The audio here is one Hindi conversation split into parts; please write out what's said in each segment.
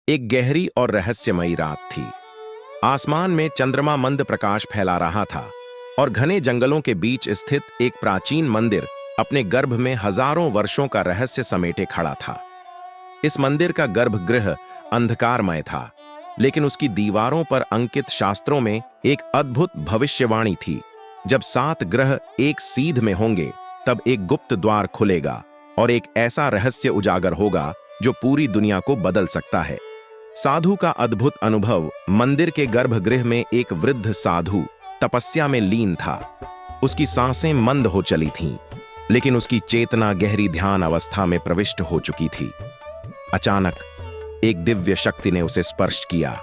एक गहरी और रहस्यमयी रात थी। आसमान में चंद्रमा मंद प्रकाश फैला रहा था और घने जंगलों के बीच स्थित एक प्राचीन मंदिर अपने गर्भ में हजारों वर्षों का रहस्य समेटे खड़ा था। इस मंदिर का गर्भगृह अंधकारमय था, लेकिन उसकी दीवारों पर अंकित शास्त्रों में एक अद्भुत भविष्यवाणी थी। जब 7 ग्रह एक सीध में होंगे, तब एक गुप्त द्वार खुलेगा और एक ऐसा रहस्य उजागर होगा जो पूरी दुनिया को बदल सकता है। साधु का अद्भुत अनुभव। मंदिर के गर्भगृह में एक वृद्ध साधु तपस्या में लीन था। उसकी सांसें मंद हो चली थीं, लेकिन उसकी चेतना गहरी ध्यान अवस्था में प्रविष्ट हो चुकी थी। अचानक एक दिव्य शक्ति ने उसे स्पर्श किया।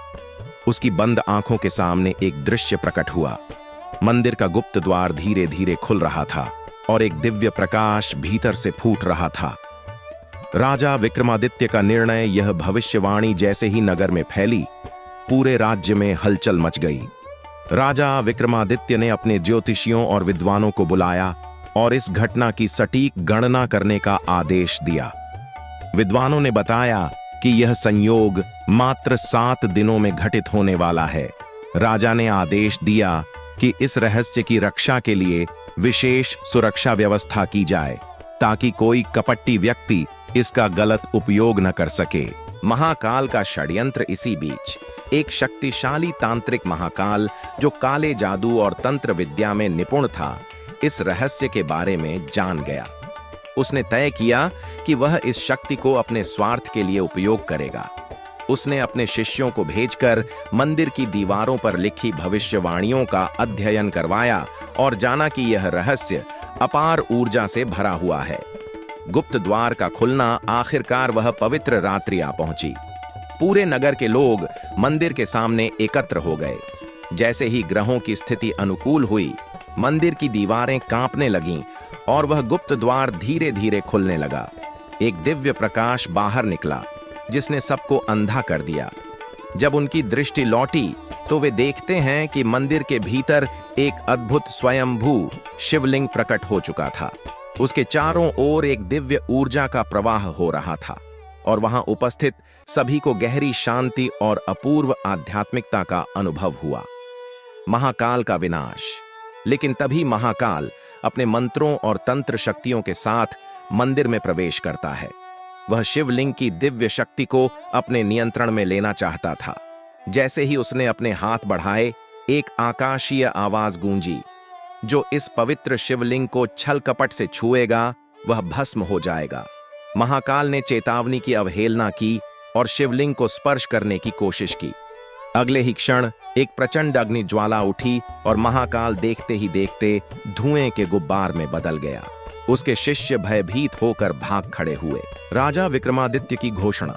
उसकी बंद आंखों के सामने एक दृश्य प्रकट हुआ। मंदिर का गुप्त द्वार धीरे धीरे खुल रहा था और एक दिव्य प्रकाश भीतर से फूट रहा था। राजा विक्रमादित्य का निर्णय। यह भविष्यवाणी जैसे ही नगर में फैली, पूरे राज्य में हलचल मच गई। राजा विक्रमादित्य ने अपने ज्योतिषियों और विद्वानों को बुलाया और इस घटना की सटीक गणना करने का आदेश दिया। विद्वानों ने बताया कि यह संयोग मात्र 7 दिनों में घटित होने वाला है। राजा ने आदेश दिया कि इस रहस्य की रक्षा के लिए विशेष सुरक्षा व्यवस्था की जाए, ताकि कोई कपटी व्यक्ति इसका गलत उपयोग न कर सके। महाकाल का षड्यंत्र। इसी बीच एक शक्तिशाली तांत्रिक महाकाल, जो काले जादू और तंत्र विद्या में निपुण था, इस रहस्य के बारे में जान गया। उसने तय किया कि वह इस शक्ति को अपने स्वार्थ के लिए उपयोग करेगा। उसने अपने शिष्यों को भेजकर मंदिर की दीवारों पर लिखी भविष्यवाणियों का अध्ययन करवाया और जाना कि यह रहस्य अपार ऊर्जा से भरा हुआ है। गुप्त द्वार का खुलना। आखिरकार वह पवित्र रात्रि आ पहुंची। पूरे नगर के लोग मंदिर के सामने एकत्र हो गए। जैसे ही ग्रहों की स्थिति अनुकूल हुई, मंदिर की दीवारें कांपने लगीं और वह गुप्त द्वार धीरे धीरे खुलने लगा। एक दिव्य प्रकाश बाहर निकला, जिसने सबको अंधा कर दिया। जब उनकी दृष्टि लौटी, तो वे देखते हैं कि मंदिर के भीतर एक अद्भुत स्वयंभू शिवलिंग प्रकट हो चुका था। उसके चारों ओर एक दिव्य ऊर्जा का प्रवाह हो रहा था और वहां उपस्थित सभी को गहरी शांति और अपूर्व आध्यात्मिकता का अनुभव हुआ। महाकाल का विनाश। लेकिन तभी महाकाल अपने मंत्रों और तंत्र शक्तियों के साथ मंदिर में प्रवेश करता है। वह शिवलिंग की दिव्य शक्ति को अपने नियंत्रण में लेना चाहता था। जैसे ही उसने अपने हाथ बढ़ाए, एक आकाशीय आवाज गूंजी, जो इस पवित्र शिवलिंग को छल कपट से छुएगा वह भस्म हो जाएगा। महाकाल ने चेतावनी की अवहेलना की और शिवलिंग को स्पर्श करने की कोशिश की। अगले ही क्षण एक प्रचंड अग्नि ज्वाला उठी और महाकाल देखते ही देखते धुएं के गुब्बार में बदल गया। उसके शिष्य भयभीत होकर भाग खड़े हुए। राजा विक्रमादित्य की घोषणा।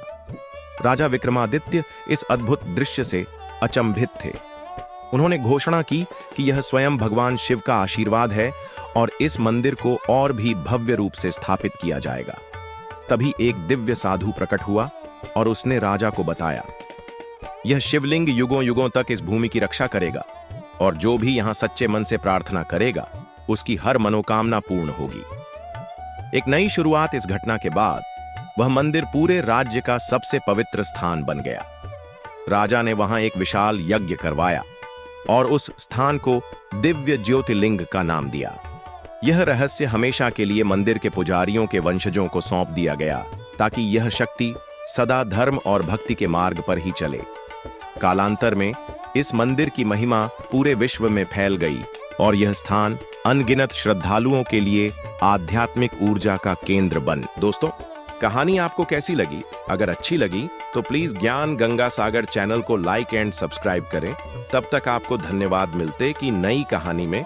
राजा विक्रमादित्य इस अद्भुत दृश्य से अचंभित थे। उन्होंने घोषणा की कि यह स्वयं भगवान शिव का आशीर्वाद है और इस मंदिर को और भी भव्य रूप से स्थापित किया जाएगा। तभी एक दिव्य साधु प्रकट हुआ और उसने राजा को बताया, यह शिवलिंग युगों युगों तक इस भूमि की रक्षा करेगा और जो भी यहां सच्चे मन से प्रार्थना करेगा, उसकी हर मनोकामना पूर्ण होगी। एक नई शुरुआत। इस घटना के बाद वह मंदिर पूरे राज्य का सबसे पवित्र स्थान बन गया। राजा ने वहां एक विशाल यज्ञ करवाया और उस स्थान को दिव्य ज्योतिर्लिंग का नाम दिया। यह रहस्य हमेशा के लिए मंदिर के पुजारियों के वंशजों को सौंप दिया गया, ताकि यह शक्ति सदा धर्म और भक्ति के मार्ग पर ही चले। कालांतर में इस मंदिर की महिमा पूरे विश्व में फैल गई और यह स्थान अनगिनत श्रद्धालुओं के लिए आध्यात्मिक ऊर्जा का केंद्र बन। दोस्तों, कहानी आपको कैसी लगी? अगर अच्छी लगी तो प्लीज ज्ञान गंगा सागर चैनल को लाइक एंड सब्सक्राइब करें। तब तक आपको धन्यवाद मिलते कि नई कहानी में